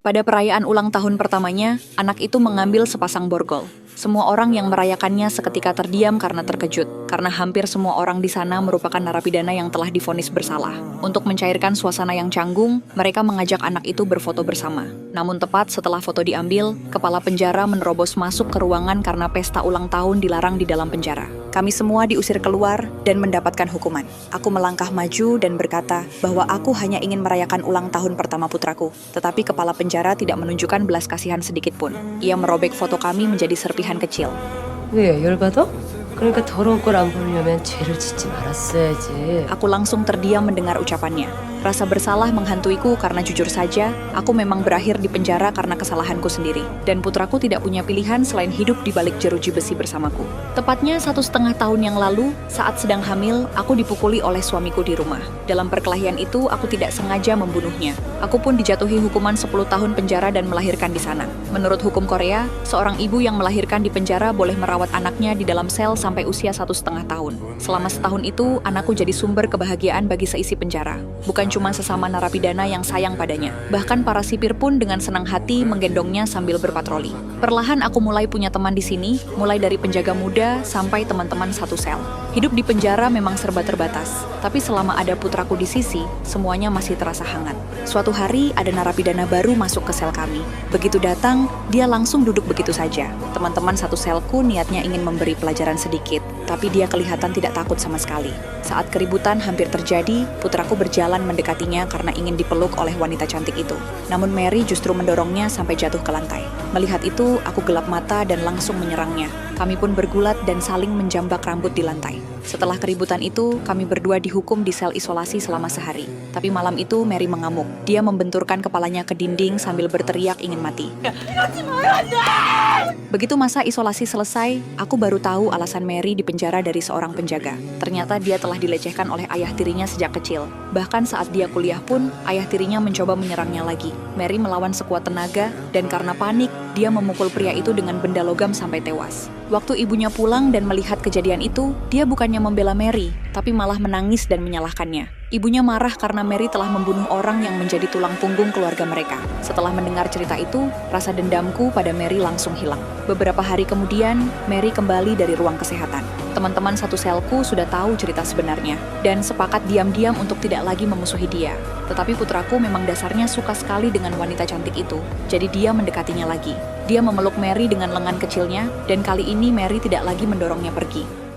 Pada perayaan ulang tahun pertamanya, anak itu mengambil sepasang borgol. Semua orang yang merayakannya seketika terdiam karena terkejut, karena hampir semua orang di sana merupakan narapidana yang telah divonis bersalah. Untuk mencairkan suasana yang canggung, mereka mengajak anak itu berfoto bersama. Namun tepat setelah foto diambil, kepala penjara menerobos masuk ke ruangan karena pesta ulang tahun dilarang di dalam penjara. Kami semua diusir keluar dan mendapatkan hukuman. Aku melangkah maju dan berkata bahwa aku hanya ingin merayakan ulang tahun pertama putraku. Tetapi kepala penjara tidak menunjukkan belas kasihan sedikit pun. Ia merobek foto kami menjadi serpihan kecil. 왜 열받아? 그러니까 더러운 걸 안 보려면 죄를 짓지 말았어야지. Aku langsung terdiam mendengar ucapannya. Rasa bersalah menghantuiku karena jujur saja, aku memang berakhir di penjara karena kesalahanku sendiri. Dan putraku tidak punya pilihan selain hidup di balik jeruji besi bersamaku. Tepatnya 1,5 tahun yang lalu, saat sedang hamil, aku dipukuli oleh suamiku di rumah. Dalam perkelahian itu, aku tidak sengaja membunuhnya. Aku pun dijatuhi hukuman 10 tahun penjara dan melahirkan di sana. Menurut hukum Korea, seorang ibu yang melahirkan di penjara boleh merawat anaknya di dalam sel sampai usia 1,5 tahun. Selama setahun itu, anakku jadi sumber kebahagiaan bagi seisi penjara. Bukan cuma sesama narapidana yang sayang padanya. Bahkan para sipir pun dengan senang hati menggendongnya sambil berpatroli. Perlahan aku mulai punya teman di sini, mulai dari penjaga muda sampai teman-teman satu sel. Hidup di penjara memang serba terbatas, tapi selama ada putraku di sisi, semuanya masih terasa hangat. Suatu hari, ada narapidana baru masuk ke sel kami. Begitu datang, dia langsung duduk begitu saja. Teman-teman satu selku niatnya ingin memberi pelajaran sedikit, tapi dia kelihatan tidak takut sama sekali. Saat keributan hampir terjadi, putraku berjalan mendekatinya karena ingin dipeluk oleh wanita cantik itu. Namun Mary justru mendorongnya sampai jatuh ke lantai. Melihat itu, aku gelap mata dan langsung menyerangnya. Kami pun bergulat dan saling menjambak rambut di lantai. Setelah keributan itu, kami berdua dihukum di sel isolasi selama sehari. Tapi malam itu Mary mengamuk. Dia membenturkan kepalanya ke dinding sambil berteriak ingin mati. Begitu masa isolasi selesai, aku baru tahu alasan Mary dipenjara dari seorang penjaga. Ternyata dia telah dilecehkan oleh ayah tirinya sejak kecil. Bahkan saat dia kuliah pun, ayah tirinya mencoba menyerangnya lagi. Mary melawan sekuat tenaga, dan karena panik, dia memukul pria itu dengan benda logam sampai tewas. Waktu ibunya pulang dan melihat kejadian itu, dia bukannya membela Mary, tapi malah menangis dan menyalahkannya. Ibunya marah karena Mary telah membunuh orang yang menjadi tulang punggung keluarga mereka. Setelah mendengar cerita itu, rasa dendamku pada Mary langsung hilang. Beberapa hari kemudian, Mary kembali dari ruang kesehatan. Teman-teman satu selku sudah tahu cerita sebenarnya, dan sepakat diam-diam untuk tidak lagi memusuhi dia. Tetapi putraku memang dasarnya suka sekali dengan wanita cantik itu, jadi dia mendekatinya lagi. Dia memeluk Mary dengan lengan kecilnya, dan kali ini Mary tidak lagi mendorongnya pergi.